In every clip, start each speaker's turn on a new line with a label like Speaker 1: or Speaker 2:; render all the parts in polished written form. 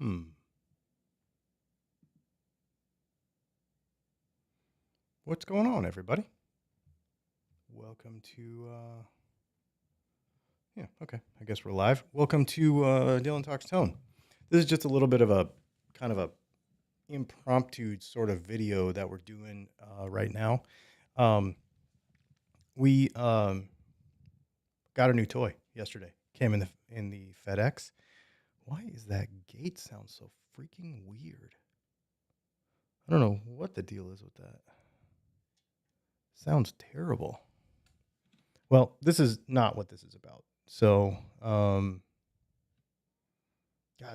Speaker 1: Hmm. What's going on, everybody? Welcome to, yeah, okay. I guess we're live. Welcome to Dylan Talks Tone. This is just a little bit of a kind of a impromptu sort of video that we're doing right now. Um, we got a new toy yesterday. Came in the FedEx. Why is that gate sound so freaking weird? I don't know what the deal is with that. Sounds terrible. Well, this is not what this is about. So, God,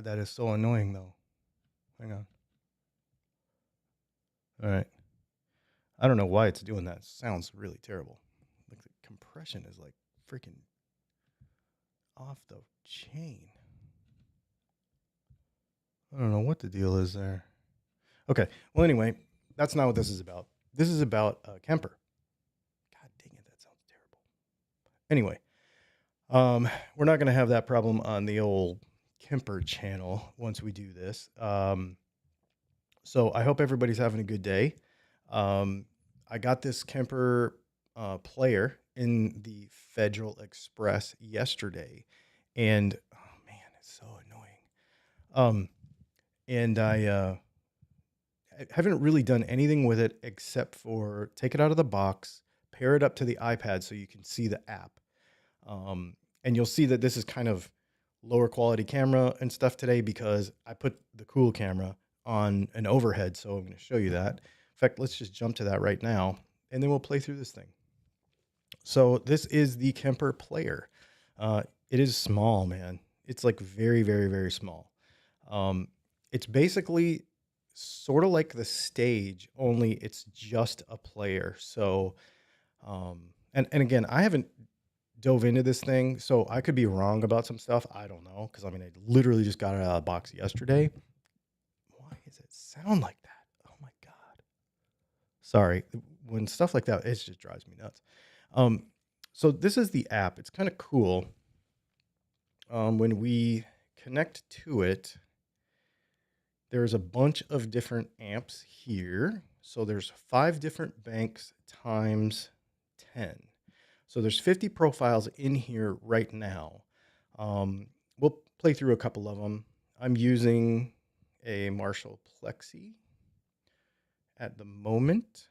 Speaker 1: that is so annoying, though. Hang on. All right. I don't know why it's doing that. It sounds really terrible. Like the compression is like freaking off the chain. I don't know what the deal is there. Okay. Well, anyway, that's not what this is about. This is about Kemper. God dang it, that sounds terrible. Anyway, we're not going to have that problem on the old Kemper channel once we do this. So I hope everybody's having a good day. I got this Kemper player in the Federal Express yesterday, and oh man, it's so annoying. And I haven't really done anything with it except for take it out of the box, pair it up to the iPad so you can see the app. And you'll see that this is kind of lower quality camera and stuff today because I put the cool camera on an overhead. So I'm going to show you that. In fact, let's just jump to that right now and then we'll play through this thing. So this is the Kemper player. It is small, man. It's like very, very, very small. It's basically sort of like the stage, only it's just a player. So, and again, I haven't dove into this thing, so I could be wrong about some stuff. I don't know, because I mean, I literally just got it out of the box yesterday. Why does it sound like that? Oh my God. Sorry. When stuff like that, it just drives me nuts. So this is the app. It's kind of cool. When we connect to it, there's a bunch of different amps here. So there's 5 different banks times 10. So there's 50 profiles in here right now. We'll play through a couple of them. I'm using a Marshall Plexi at the moment.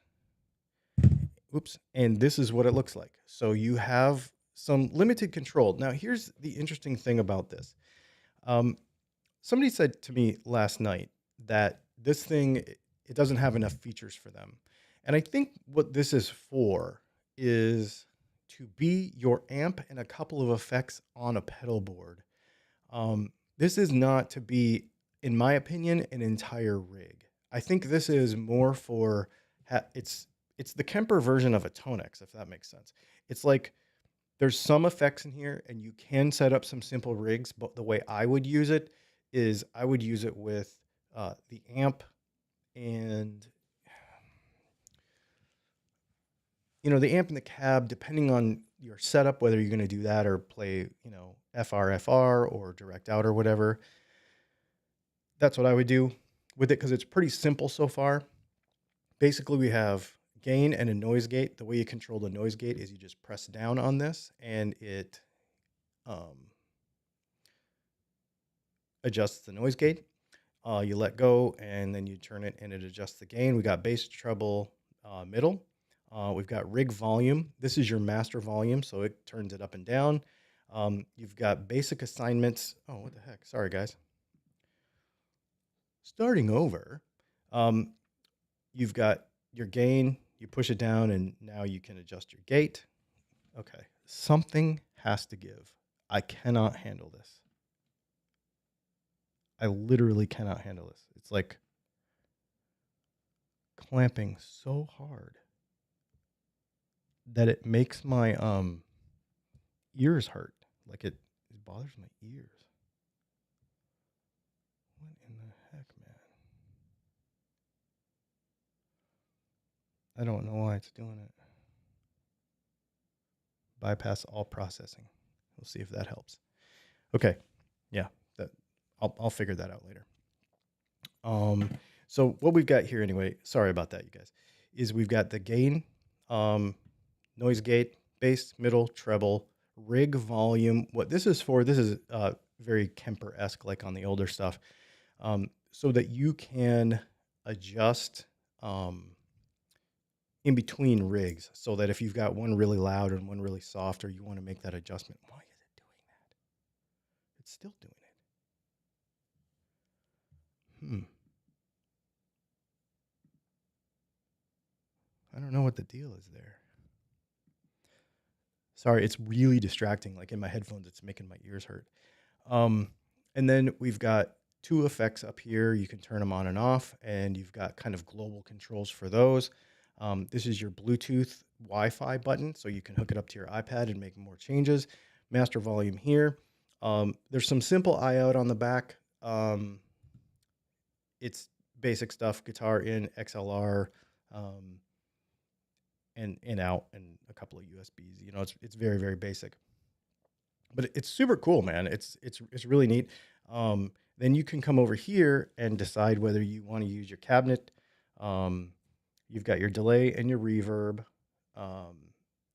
Speaker 1: Oops. And this is what it looks like. So you have some limited control. Now, here's the interesting thing about this. Somebody said to me last night that this thing, it doesn't have enough features for them. And I think what this is for is to be your amp and a couple of effects on a pedal board. This is not to be, in my opinion, an entire rig. I think this is more for, it's the Kemper version of a Tonex, if that makes sense. It's like there's some effects in here and you can set up some simple rigs, but the way I would use it is I would use it with the amp and, the amp and the cab, depending on your setup, whether you're going to do that or play, FR or direct out or whatever. That's what I would do with it because it's pretty simple so far. Basically, we have gain and a noise gate. The way you control the noise gate is you just press down on this and it adjusts the noise gate. You let go and then you turn it and it adjusts the gain. We got bass, treble, middle. We've got rig volume. This is your master volume, so it turns it up and down. You've got basic assignments. Oh, what the heck? Sorry, guys. Starting over. You've got your gain. You push it down, and now you can adjust your gate. Okay. Something has to give. I cannot handle this. I literally cannot handle this. It's like clamping so hard that it makes my ears hurt. Like it bothers my ears. What in the heck, man? I don't know why it's doing it. Bypass all processing. We'll see if that helps. Okay. Yeah, I'll figure that out later. Um, so what we've got here anyway, sorry about that, you guys, is we've got the gain, um, noise gate, bass, middle, treble, rig volume. What this is for, this is very Kemper-esque, like on the older stuff, so that you can adjust in between rigs, so that if you've got one really loud and one really soft, or you want to make that adjustment. Why is it doing that? It's still doing it. I don't know what the deal is there. Sorry, it's really distracting. Like in my headphones, it's making my ears hurt. Um, and then we've got two effects up here. You can turn them on and off, and you've got kind of global controls for those. This is your Bluetooth Wi-Fi button, so you can hook it up to your iPad and make more changes. Master volume here. There's some simple I/O on the back. It's basic stuff: guitar in, XLR, and in out, and a couple of USBs. You know, it's very, very basic, but it's super cool, man. It's really neat. Then you can come over here and decide whether you want to use your cabinet. Um, you've got your delay and your reverb. Um,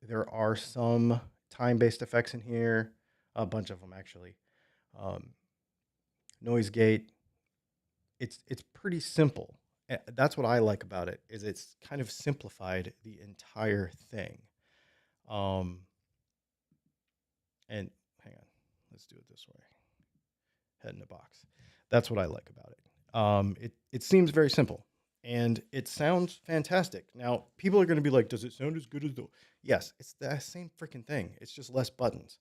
Speaker 1: there are some time-based effects in here, a bunch of them actually. Um, Noise gate. It's pretty simple. That's what I like about it, is it's kind of simplified the entire thing. Um, and hang on, let's do it this way. Head in the box. That's what I like about it. It seems very simple, and it sounds fantastic. Now, people are going to be like, "Does it sound as good as the?" Yes, it's the same freaking thing. It's just less buttons.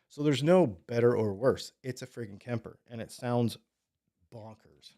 Speaker 1: So there's no better or worse. It's a freaking Kemper, and it sounds bonkers.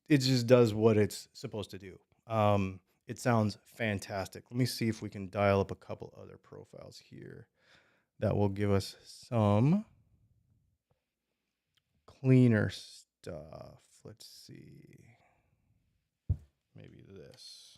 Speaker 1: It just does what it's supposed to do. It sounds fantastic. Let me see if we can dial up a couple other profiles here that will give us some cleaner stuff. Let's see. Maybe this.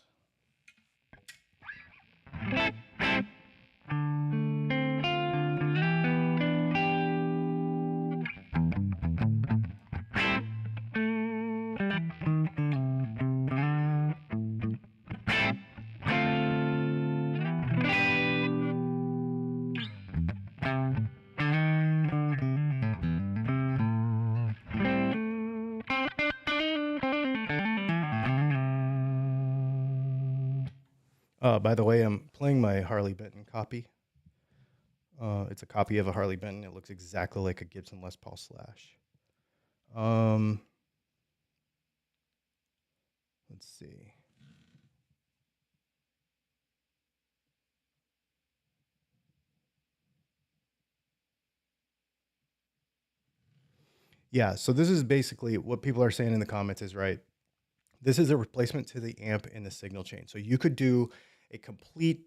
Speaker 1: By the way, I'm playing my Harley Benton copy. It's a copy of a Harley Benton. It looks exactly like a Gibson Les Paul Slash. Let's see. Yeah, so this is basically what people are saying in the comments is right. This is a replacement to the amp in the signal chain. So you could do a complete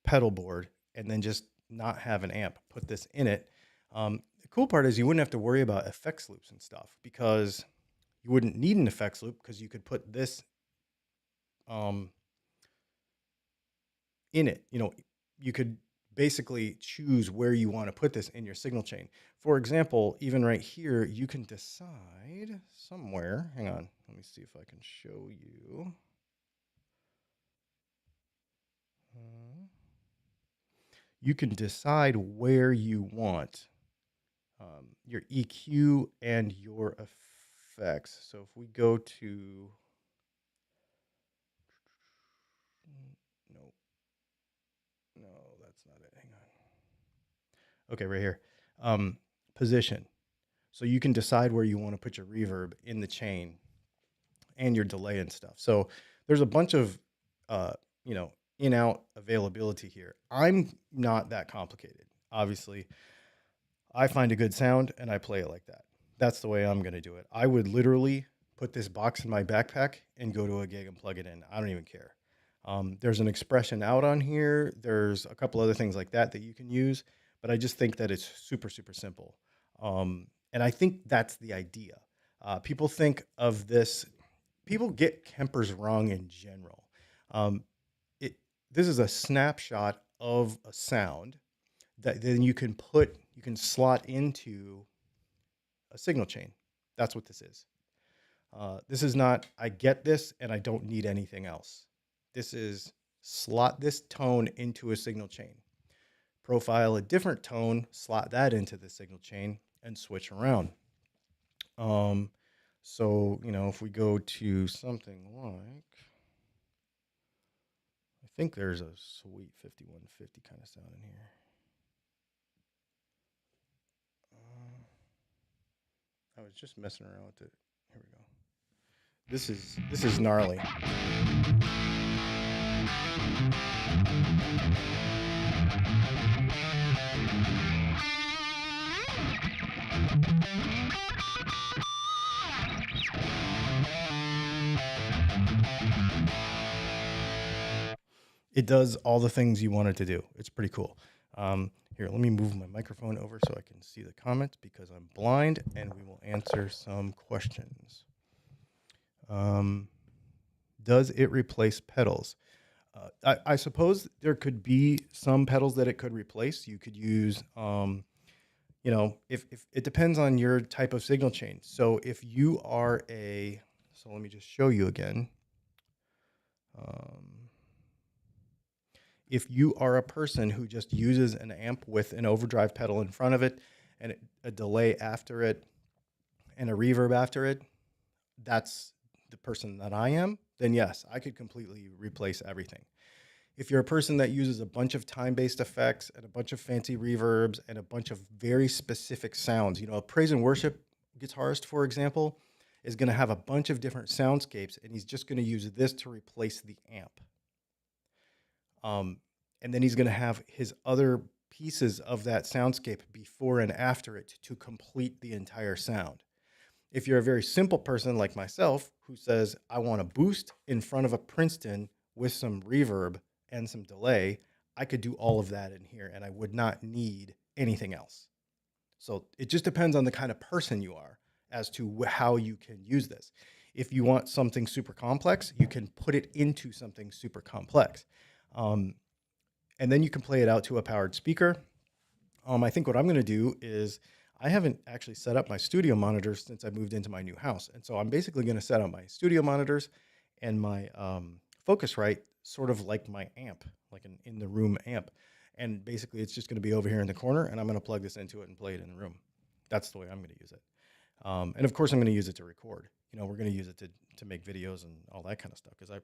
Speaker 1: pedal board and then just not have an amp, put this in it. The cool part is you wouldn't have to worry about effects loops and stuff, because you wouldn't need an effects loop, because you could put this in it. You know, you could basically choose where you want to put this in your signal chain. For example, even right here, you can decide somewhere. Hang on, let me see if I can show you. You can decide where you want your EQ and your effects. So if we go to, no, that's not it. Hang on. Okay, right here. Position. So you can decide where you want to put your reverb in the chain and your delay and stuff. So there's a bunch of uh, you know, in out availability here. I'm not that complicated. Obviously, I find a good sound and I play it like that. That's the way I'm going to do it. I would literally put this box in my backpack and go to a gig and plug it in. I don't even care. There's an expression out on here. There's a couple other things like that that you can use, but I just think that it's super, super simple. And I think that's the idea. People think of this, people get Kempers wrong in general. Um, it, this is a snapshot of a sound that then you can slot into a signal chain. That's what this is. This is not, I get this and I don't need anything else. This is slot this tone into a signal chain, profile a different tone, slot that into the signal chain, and switch around. Um, so, if we go to something like, I think there's a sweet 5150 kind of sound in here. I was just messing around with it. Here we go. This is gnarly. It does all the things you want it to do. It's pretty cool. Here, let me move my microphone over so I can see the comments because I'm blind, and we will answer some questions. Does it replace pedals? I suppose there could be some pedals that it could replace. You could use, if it depends on your type of signal chain. So if you are so let me just show you again. If you are a person who just uses an amp with an overdrive pedal in front of it and a delay after it and a reverb after it, that's the person that I am, then yes, I could completely replace everything. If you're a person that uses a bunch of time-based effects and a bunch of fancy reverbs and a bunch of very specific sounds, a praise and worship guitarist, for example, is going to have a bunch of different soundscapes, and he's just going to use this to replace the amp. And then he's going to have his other pieces of that soundscape before and after it to complete the entire sound. If you're a very simple person like myself who says, I want a boost in front of a Princeton with some reverb and some delay, I could do all of that in here and I would not need anything else. So it just depends on the kind of person you are as to how you can use this. If you want something super complex, you can put it into something super complex. And then you can play it out to a powered speaker. I think what I'm going to do is I haven't actually set up my studio monitors since I moved into my new house. And so I'm basically going to set up my studio monitors and my Focusrite sort of like my amp, like an in the room amp. And basically it's just going to be over here in the corner and I'm going to plug this into it and play it in the room. That's the way I'm going to use it. And of course I'm going to use it to record. We're going to use it to make videos and all that kind of stuff because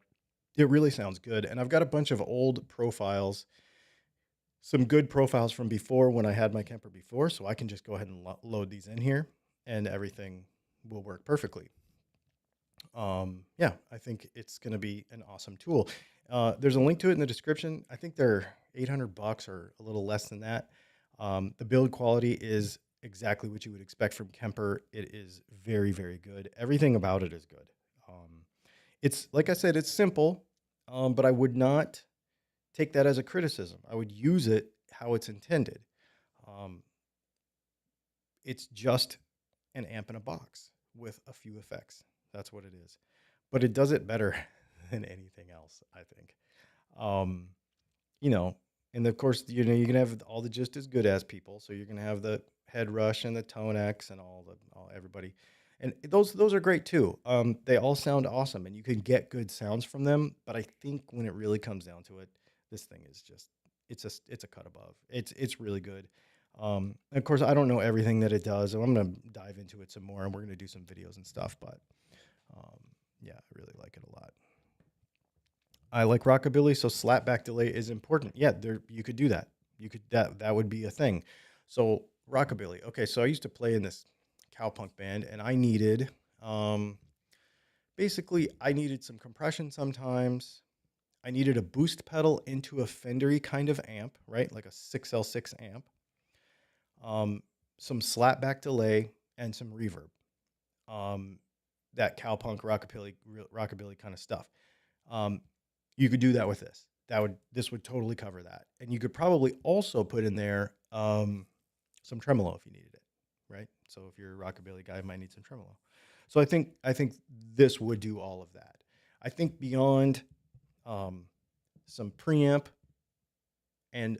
Speaker 1: it really sounds good. And I've got a bunch of old profiles, some good profiles from before when I had my Kemper before. So I can just go ahead and load these in here and everything will work perfectly. Yeah, I think it's going to be an awesome tool. There's a link to it in the description. I think they're $800 or a little less than that. The build quality is exactly what you would expect from Kemper. It is very, very good. Everything about it is good. It's like I said, it's simple, but I would not take that as a criticism. I would use it how it's intended. It's just an amp in a box with a few effects. That's what it is. But it does it better than anything else, I think. And of course, you can have all the just as good as people. So you're going to have the Head Rush and the Tone X and everybody. And those are great too. They all sound awesome and you can get good sounds from them. But I think when it really comes down to it, this thing is just, it's a cut above. It's really good. Of course, I don't know everything that it does. So I'm going to dive into it some more and we're going to do some videos and stuff. But yeah, I really like it a lot. I like rockabilly, so slapback delay is important. Yeah, you could do that. That would be a thing. So rockabilly. Okay, so I used to play in this cowpunk band, and I needed, basically, I needed some compression sometimes. I needed a boost pedal into a Fendery kind of amp, right? Like a 6L6 amp, um, some slapback delay, and some reverb. Um, that cowpunk rockabilly kind of stuff. Um, you could do that with this. This would totally cover that. And you could probably also put in there some tremolo if you needed it, right? So if you're a rockabilly guy, you might need some tremolo. So I think this would do all of that. I think beyond um, some preamp and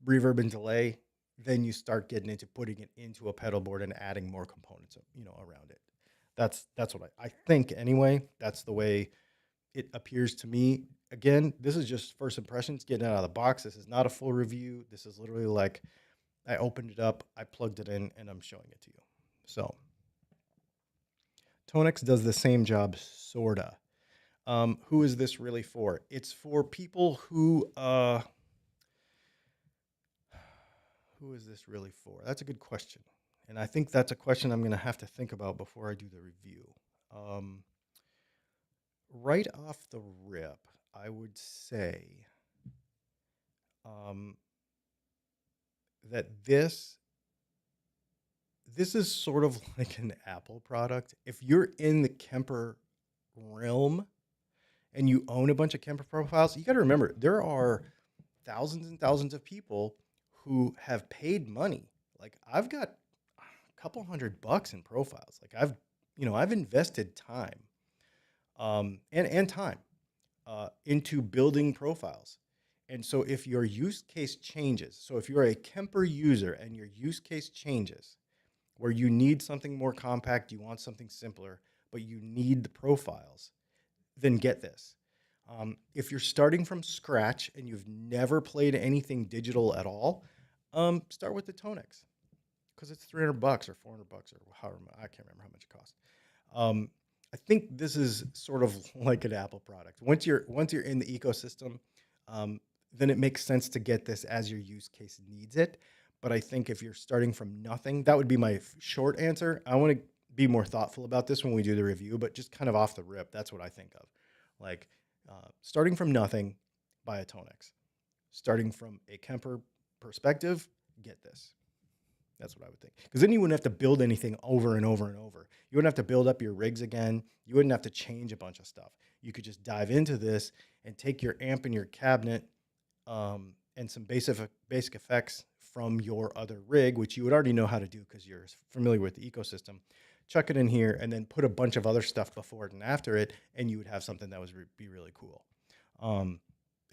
Speaker 1: reverb and delay, then you start getting into putting it into a pedal board and adding more components, around it. That's what I think anyway. That's the way it appears to me. Again, this is just first impressions, getting it out of the box. This is not a full review. This is literally like I opened it up, I plugged it in, and I'm showing it to you. So Tonex does the same job, sorta. Who is this really for? It's for people who is this really for? That's a good question. And I think that's a question I'm going to have to think about before I do the review. Um, right off the rip, I would say um, that this is sort of like an Apple product. If you're in the Kemper realm and you own a bunch of Kemper profiles, you got to remember there are thousands and thousands of people who have paid money. Like I've got a couple $100 in profiles. Like I've invested time and time into building profiles. And so if your use case changes, so if you're a Kemper user and your use case changes, where you need something more compact, you want something simpler, but you need the profiles, then get this. If you're starting from scratch and you've never played anything digital at all, start with the Tonex because it's $300 or $400 or however I can't remember how much it costs. I think this is sort of like an Apple product. Once you're in the ecosystem, then it makes sense to get this as your use case needs it. But I think if you're starting from nothing, that would be my short answer. I want to be more thoughtful about this when we do the review, but just kind of off the rip, that's what I think of. Like starting from nothing, buy a Tonex. Starting from a Kemper perspective, get this. That's what I would think. Because then you wouldn't have to build anything over and over and over. You wouldn't have to build up your rigs again. You wouldn't have to change a bunch of stuff. You could just dive into this and take your amp and your cabinet and some basic effects from your other rig, which you would already know how to do because you're familiar with the ecosystem. Chuck it in here and then put a bunch of other stuff before it and after it, and you would have something that would be really cool.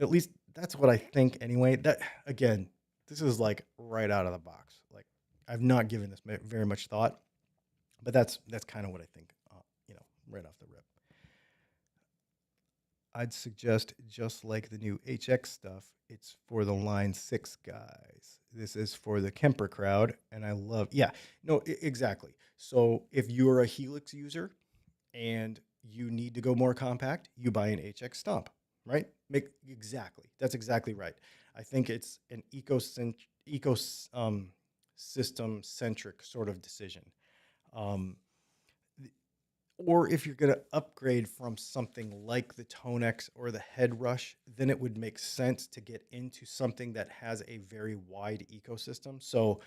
Speaker 1: At least that's what I think anyway. That again, this is like right out of the box. Like I've not given this very much thought, but that's kind of what I think. Right off the rip. I'd suggest just like the new HX stuff, it's for the Line 6 guys. This is for the Kemper crowd, and I love, yeah, no, exactly. So if you're a Helix user and you need to go more compact, you buy an HX Stomp, right? That's exactly right. I think it's an system centric sort of decision. Um, or if you're going to upgrade from something like the Tonex or the Head Rush, then it would make sense to get into something that has a very wide ecosystem. So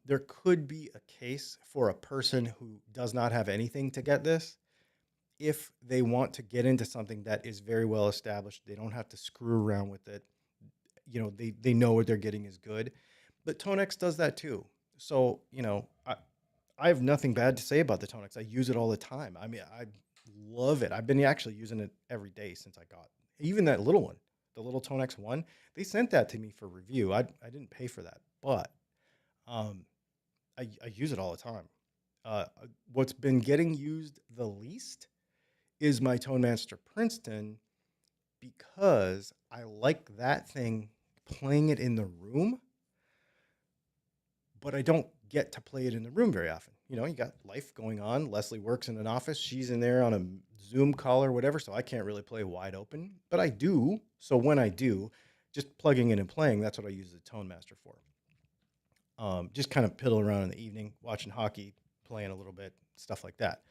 Speaker 1: there could be a case for a person who does not have anything to get this. If they want to get into something that is very well established, they don't have to screw around with it. They know what they're getting is good. But Tonex does that too. So, I have nothing bad to say about the Tonex. I use it all the time. I mean, I love it. I've been actually using it every day since I got even that little one, the little Tonex one. They sent that to me for review. I didn't pay for that, but I use it all the time. What's been getting used the least is my Tone Master Princeton because I like that thing playing it in the room, but I don't get to play it in the room very often. You got life going on. Leslie works in an office. She's in there on a Zoom call or whatever, so I can't really play wide open, but I do. So when I do, just plugging in and playing, that's what I use the Tone Master for. Just kind of piddle around in the evening, watching hockey, playing a little bit, stuff like that.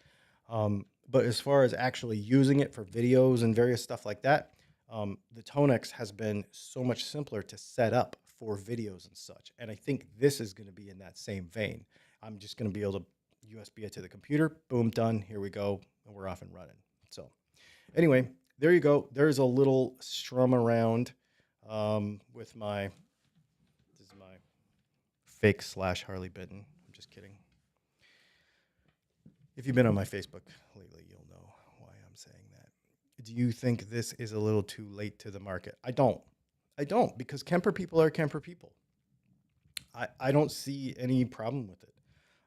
Speaker 1: But as far as actually using it for videos and various stuff like that, the Tonex has been so much simpler to set up for videos and such. And I think this is going to be in that same vein. I'm just going to be able to USB it to the computer. Boom, done. Here we go. And we're off and running. So anyway, there you go. There's a little strum around with my, this is my fake slash Harley Benton. I'm just kidding. If you've been on my Facebook lately, you'll know why I'm saying that. Do you think this is a little too late to the market? I don't. I don't, because Kemper people are Kemper people. I don't see any problem with it.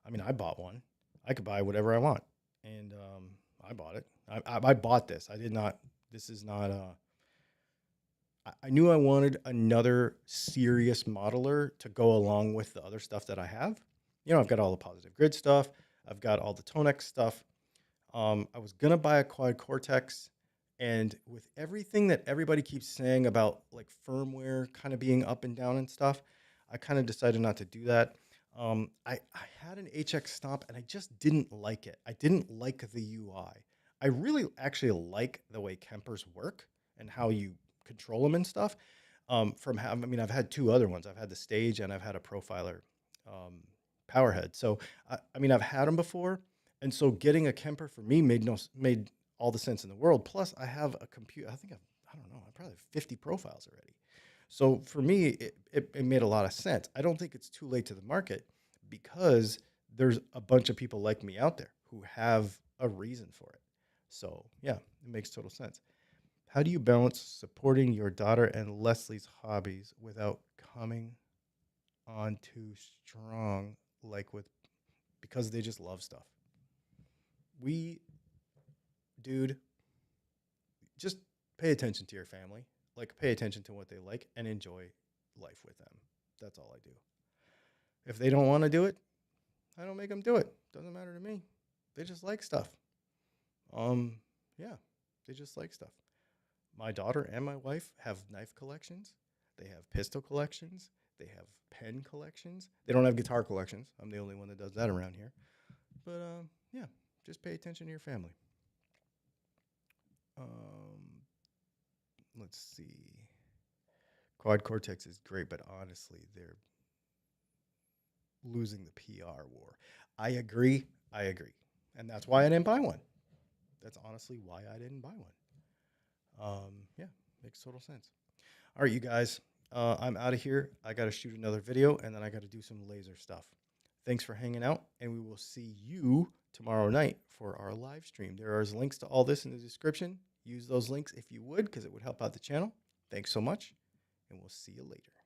Speaker 1: I mean, I bought one. I could buy whatever I want, and I bought it. I bought this. I did not. This is not. I knew I wanted another serious modeler to go along with the other stuff that I have. You know, I've got all the positive grid stuff. I've got all the Tonex stuff. I was gonna buy a quad Cortex, and with everything that everybody keeps saying about like firmware kind of being up and down and stuff, I kind of decided not to do that. I had an HX Stomp and I just didn't like it. I didn't like the UI. I really actually like the way Kempers work and how you control them and stuff. I mean, I've had two other ones. I've had the Stage and I've had a Profiler um, Powerhead. So I mean, I've had them before, and so getting a Kemper for me made all the sense in the world. Plus, I have a computer. I don't know. I probably have 50 profiles already. So for me, it made a lot of sense. I don't think it's too late to the market because there's a bunch of people like me out there who have a reason for it. So yeah, it makes total sense. How do you balance supporting your daughter and Leslie's hobbies without coming on too strong, like with because they just love stuff? We, dude, just pay attention to your family. Like, pay attention to what they like and enjoy life with them. That's all I do. If they don't want to do it, I don't make them do it. Doesn't matter to me. They just like stuff. Um, yeah, they just like stuff. My daughter and my wife have knife collections. They have pistol collections. They have pen collections. They don't have guitar collections. I'm the only one that does that around here. But yeah, just pay attention to your family. Um, let's see. Quad Cortex is great, but honestly, they're losing the PR war. I agree. I agree. And that's why I didn't buy one. That's honestly why I didn't buy one. Yeah, makes total sense. All right, you guys, I'm out of here. I got to shoot another video, and then I got to do some laser stuff. Thanks for hanging out, and we will see you tomorrow night for our live stream. There are links to all this in the description. Use those links if you would, because it would help out the channel. Thanks so much, and we'll see you later.